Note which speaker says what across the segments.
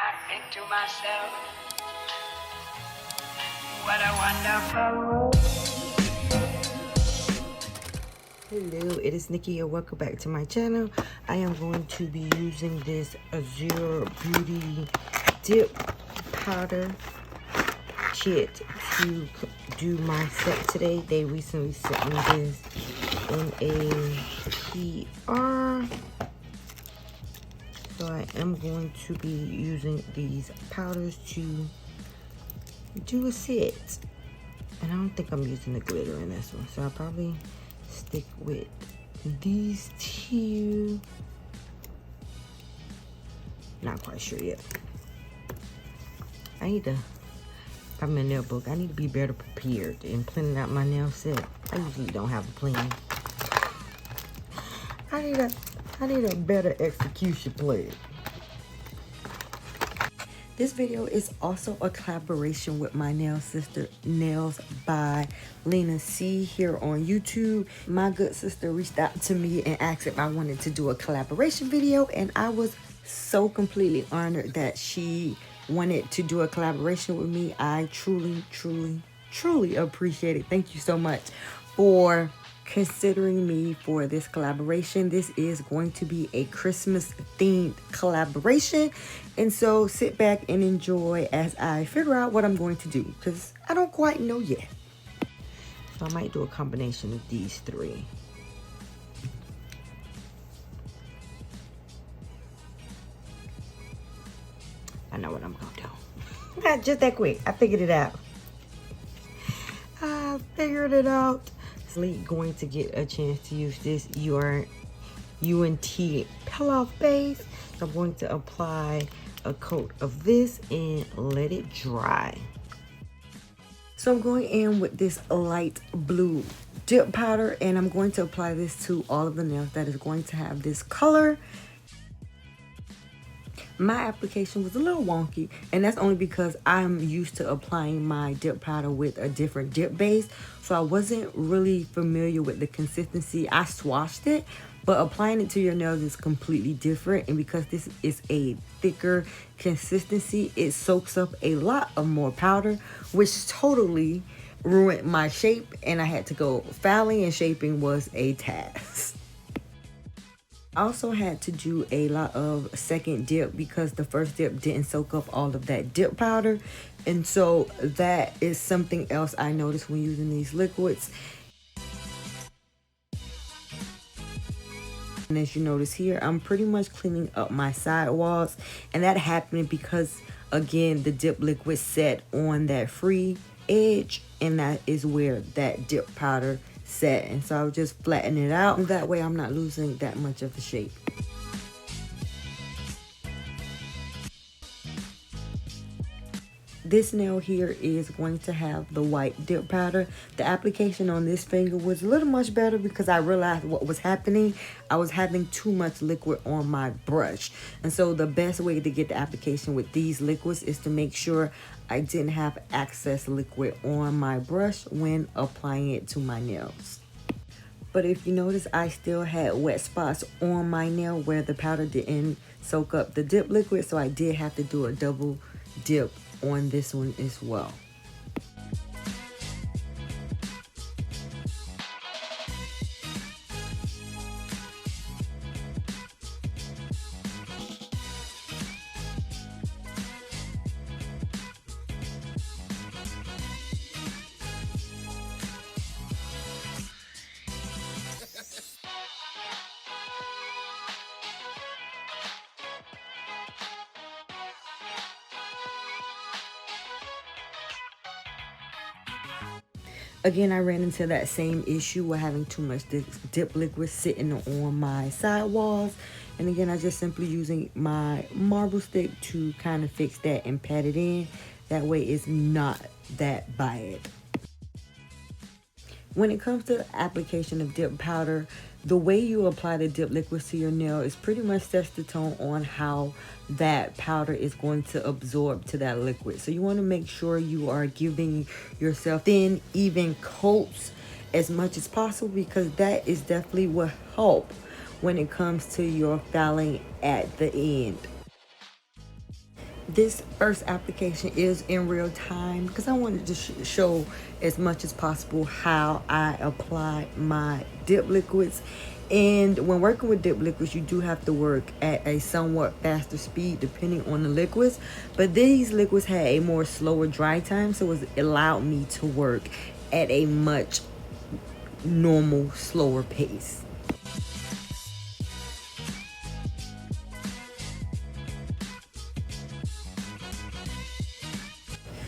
Speaker 1: I think to myself, what a wonderful world.
Speaker 2: Hello, it is Nikki and welcome back to my channel. I am going to be using this Azure Beauty Dip Powder Kit to do my set today. They recently sent me this in a PR. So I am going to be using these powders to do a set. And I don't think I'm using the glitter in this one. So I'll probably stick with these two. Not quite sure yet. I need to buy my nail book. I need to be better prepared in planning out my nail set. I usually don't have a plan. I need a better execution plan. This video is also a collaboration with my nail sister, Nails by Lena C here on YouTube. My good sister reached out to me and asked if I wanted to do a collaboration video, and I was so completely honored that she wanted to do a collaboration with me. I truly, truly, truly appreciate it. Thank you so much for considering me for this collaboration. This is going to be a Christmas themed collaboration, and so sit back and enjoy as I figure out what I'm going to do, because I don't quite know yet. So I might do a combination of these three. I know what I'm gonna do. Not just that quick. I figured it out. I figured it out. Going to get a chance to use this 𝐁𝐮𝐬𝐬 peel-off base. So I'm going to apply a coat of this and let it dry. So I'm going in with this light blue dip powder, and I'm going to apply this to all of the nails that is going to have this color. My application was a little wonky, and that's only because I'm used to applying my dip powder with a different dip base, so I wasn't really familiar with the consistency. I swatched it, but applying it to your nails is completely different, and because this is a thicker consistency, it soaks up a lot of more powder, which totally ruined my shape, and I had to go filing, and shaping was a task. I also had to do a lot of second dip because the first dip didn't soak up all of that dip powder. And so that is something else I noticed when using these liquids. And as you notice here, I'm pretty much cleaning up my sidewalls. And that happened because, again, the dip liquid set on that free edge. And that is where that dip powder set, and so I'll just flatten it out, and that way I'm not losing that much of the shape. This nail here is going to have the white dip powder. The application on this finger was a little much better because I realized what was happening. I was having too much liquid on my brush, and so the best way to get the application with these liquids is to make sure I didn't have excess liquid on my brush when applying it to my nails. But if you notice, I still had wet spots on my nail where the powder didn't soak up the dip liquid, so I did have to do a double dip on this one as well. Again, I ran into that same issue with having too much dip liquid sitting on my sidewalls. And again, I just simply using my marble stick to kind of fix that and pat it in. That way it's not that bad. When it comes to the application of dip powder, the way you apply the dip liquids to your nail is pretty much sets the tone on how that powder is going to absorb to that liquid. So you want to make sure you are giving yourself thin, even coats as much as possible, because that is definitely what helps when it comes to your filing at the end. This first application is in real time because I wanted to show as much as possible how I apply my dip liquids. And when working with dip liquids, you do have to work at a somewhat faster speed depending on the liquids. But these liquids had a more slower dry time, so it allowed me to work at a much normal, slower pace.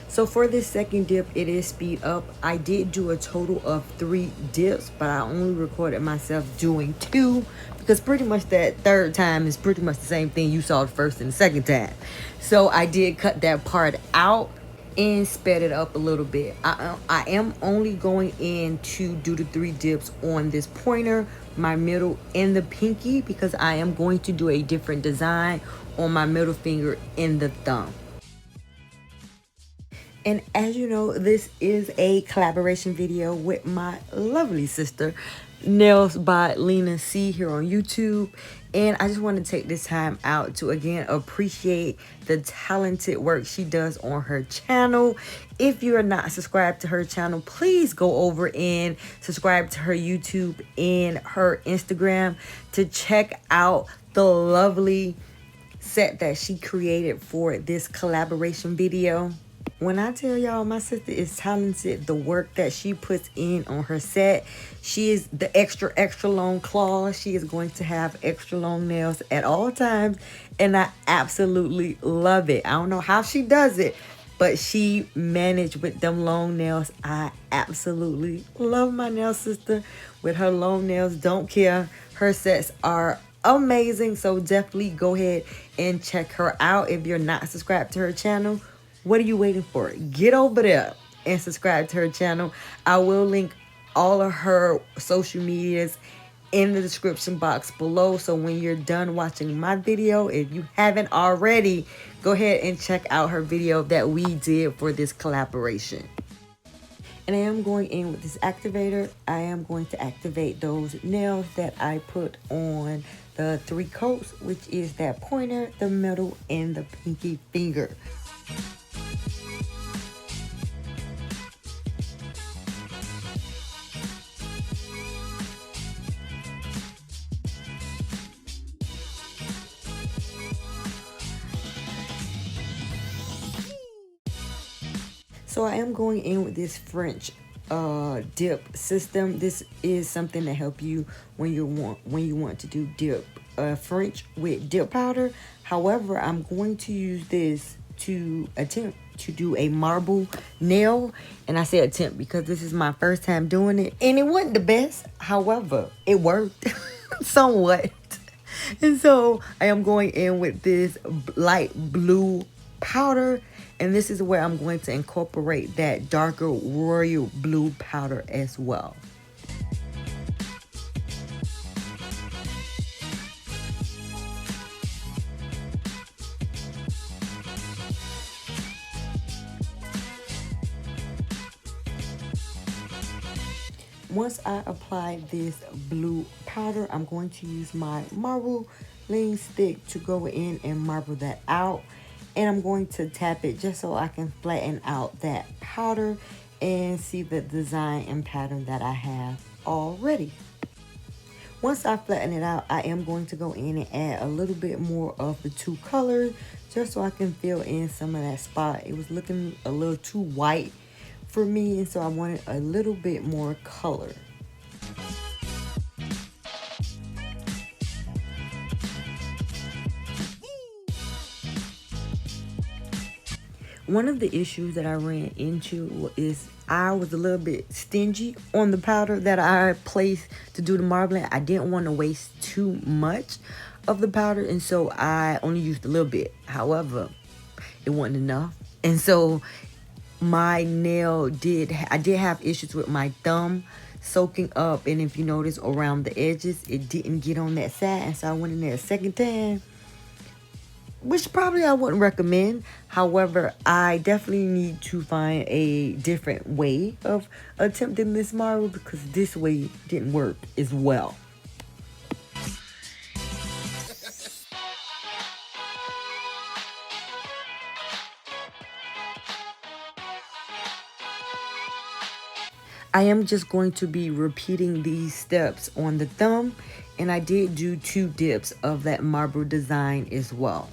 Speaker 2: So for this second dip, it is speed up. I did do a total of 3 dips, but I only recorded myself doing 2 because pretty much that third time is pretty much the same thing you saw the first and the second time. So I did cut that part out and sped it up a little bit. I am only going in to do the 3 dips on this pointer, my middle, and the pinky because I am going to do a different design on my middle finger and the thumb. And as you know, this is a collaboration video with my lovely sister, Nails by Lena C here on YouTube. And I just want to take this time out to again appreciate the talented work she does on her channel. If you are not subscribed to her channel, please go over and subscribe to her YouTube and her Instagram to check out the lovely set that she created for this collaboration video. When I tell y'all my sister is talented, the work that she puts in on her set, she is the extra long claws. She is going to have extra long nails at all times, and I absolutely love it. I don't know how she does it, but she managed with them long nails. I absolutely love my nail sister with her long nails. Don't care. Her sets are amazing, so definitely go ahead and check her out. If you're not subscribed to her channel, what are you waiting for? Get over there and subscribe to her channel. I will link all of her social medias in the description box below. So when you're done watching my video, if you haven't already, go ahead and check out her video that we did for this collaboration. And I am going in with this activator. I am going to activate those nails that I put on the 3 coats, which is that pointer, the middle, and the pinky finger. So I am going in with this French dip system. This is something to help you when you want to do dip French with dip powder. However, I'm going to use this to attempt to do a marble nail, and I say attempt because this is my first time doing it, and it wasn't the best. However, it worked somewhat. And so I am going in with this light blue powder, and this is where I'm going to incorporate that darker royal blue powder as well. Once I apply this blue powder, I'm going to use my marble lean stick to go in and marble that out. And I'm going to tap it just so I can flatten out that powder and see the design and pattern that I have already. Once I flatten it out, I am going to go in and add a little bit more of the 2 colors just so I can fill in some of that spot. It was looking a little too white for me, and so I wanted a little bit more color. One of the issues that I ran into is I was a little bit stingy on the powder that I placed to do the marbling. I didn't want to waste too much of the powder, and so I only used a little bit. However, it wasn't enough, and so my nail I did have issues with my thumb soaking up, and if you notice around the edges, it didn't get on that side, and so I went in there a second time, which probably I wouldn't recommend. However, I definitely need to find a different way of attempting this marble because this way didn't work as well. I am just going to be repeating these steps on the thumb, and I did do 2 dips of that marble design as well.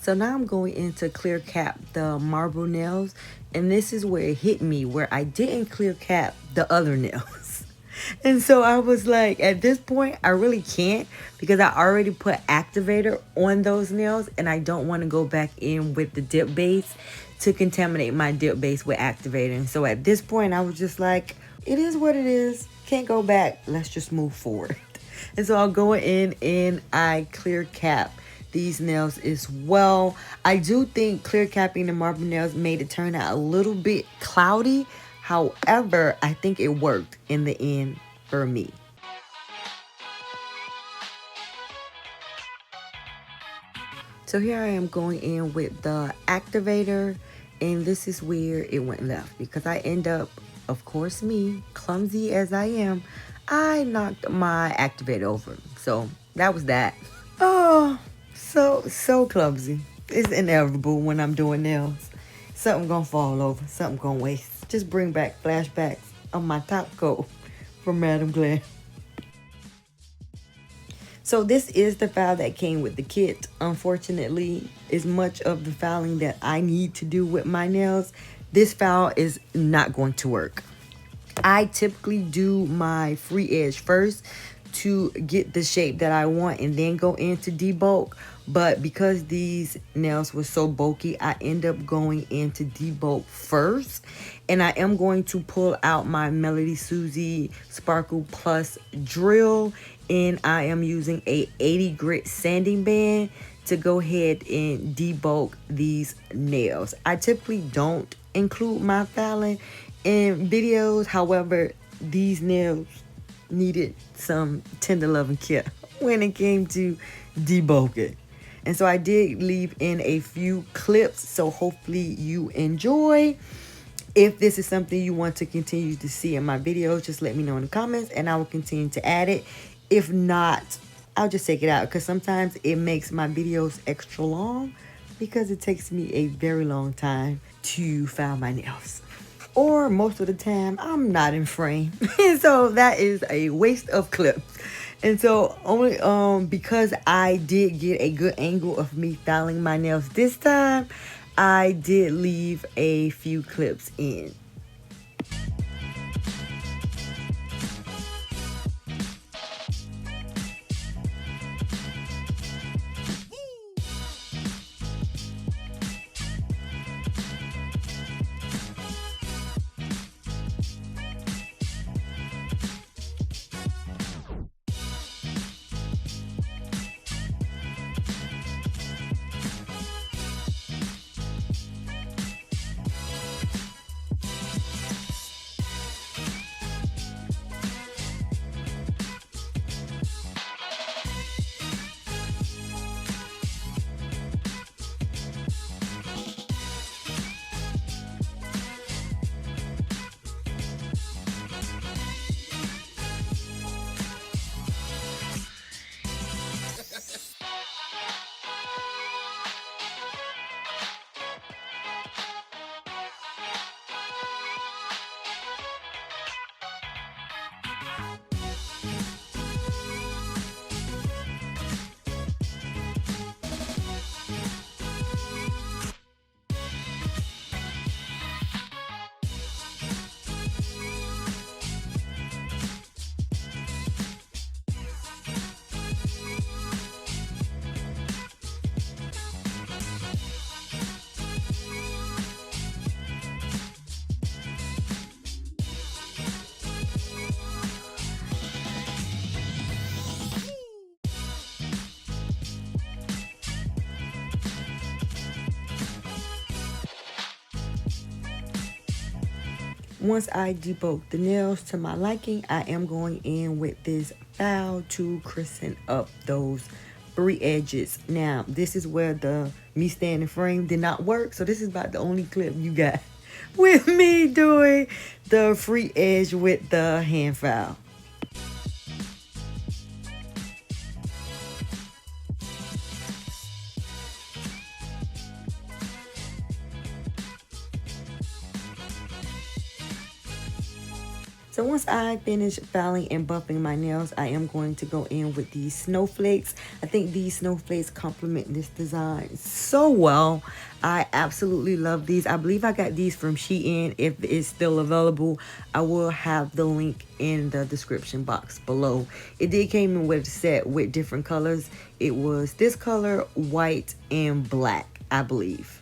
Speaker 2: So now I'm going in to clear cap the marble nails, and this is where it hit me, where I didn't clear cap the other nails. And so I was like, at this point, I really can't, because I already put activator on those nails, and I don't want to go back in with the dip base to contaminate my dip base with activator. And so at this point, I was just like, it is what it is. Can't go back. Let's just move forward. And so I'll go in and I clear cap these nails as well. I do think clear capping the marble nails made it turn out a little bit cloudy. However, I think it worked in the end for me. So here I am going in with the activator, and this is where it went left, because I end up, of course me, clumsy as I am, I knocked my activator over. So that was that. Oh, so clumsy. It's inevitable when I'm doing nails. Something gonna fall over, something gonna waste. Just bring back flashbacks of my top coat from Madam Glam. So this is the file that came with the kit. Unfortunately, as much of the filing that I need to do with my nails, this file is not going to work. I typically do my free edge first to get the shape that I want and then go into debulk. But because these nails were so bulky, I end up going into debulk first. And I am going to pull out my Melody Susie Sparkle Plus drill. And I am using a 80 grit sanding band to go ahead and debulk these nails. I typically don't include my filing in videos. However, these nails needed some tender loving care when it came to debulking. And so I did leave in a few clips, so hopefully you enjoy. If this is something you want to continue to see in my videos, just let me know in the comments and I will continue to add it. If not, I'll just take it out, because sometimes it makes my videos extra long because it takes me a very long time to file my nails. Or most of the time, I'm not in frame. And so that is a waste of clips. And so only because I did get a good angle of me filing my nails this time, I did leave a few clips in. Once I debulk the nails to my liking, I am going in with this file to crispen up those 3 edges. Now, this is where the me standing frame did not work, so this is about the only clip you got with me doing the free edge with the hand file. So once I finish filing and buffing my nails, I am going to go in with these snowflakes. I think these snowflakes complement this design so well. I absolutely love these. I believe I got these from Shein. If it's still available, I will have the link in the description box below. It did came in with a set with different colors. It was this color, white, and black, I believe.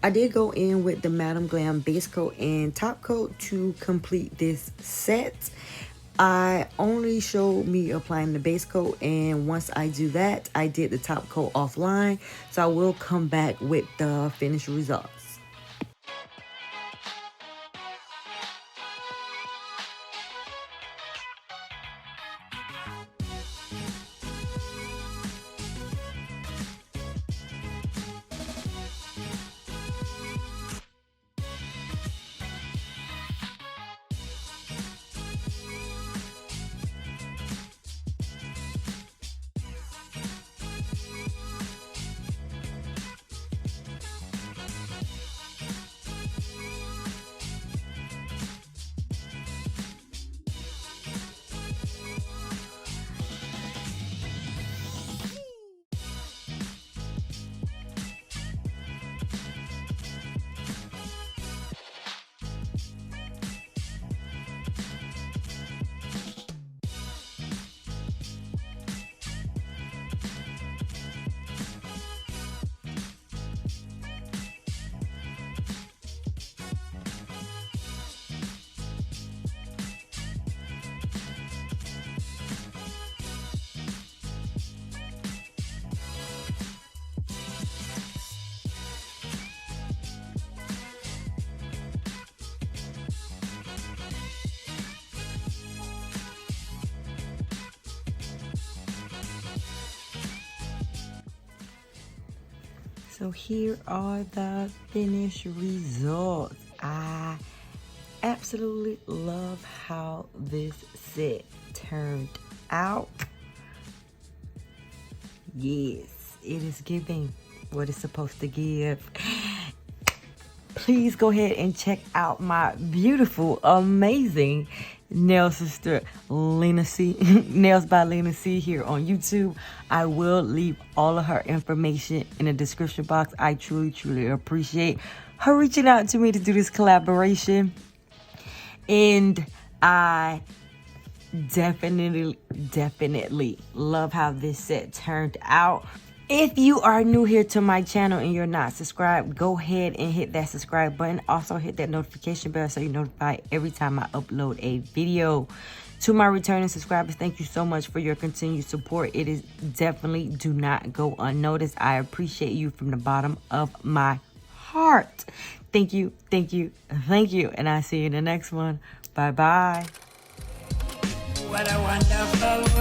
Speaker 2: I did go in with the Madam Glam base coat and top coat to complete this set. I only showed me applying the base coat, and once I do that, I did the top coat offline. So I will come back with the finished results. So here are the finished results. I absolutely love how this set turned out. Yes, it is giving what it's supposed to give. Please go ahead and check out my beautiful, amazing nail sister Lena C, Nails by Lena C here on YouTube. I will leave all of her information in the description box. I truly appreciate her reaching out to me to do this collaboration, and I definitely love how this set turned out. If you are new here to my channel and you're not subscribed, go ahead and hit that subscribe button. Also hit that notification bell so you're notified every time I upload a video. To my returning subscribers, thank you so much for your continued support. It is definitely do not go unnoticed. I appreciate you from the bottom of my heart. Thank you. And I'll see you in the next one. Bye-bye.
Speaker 1: What a wonderful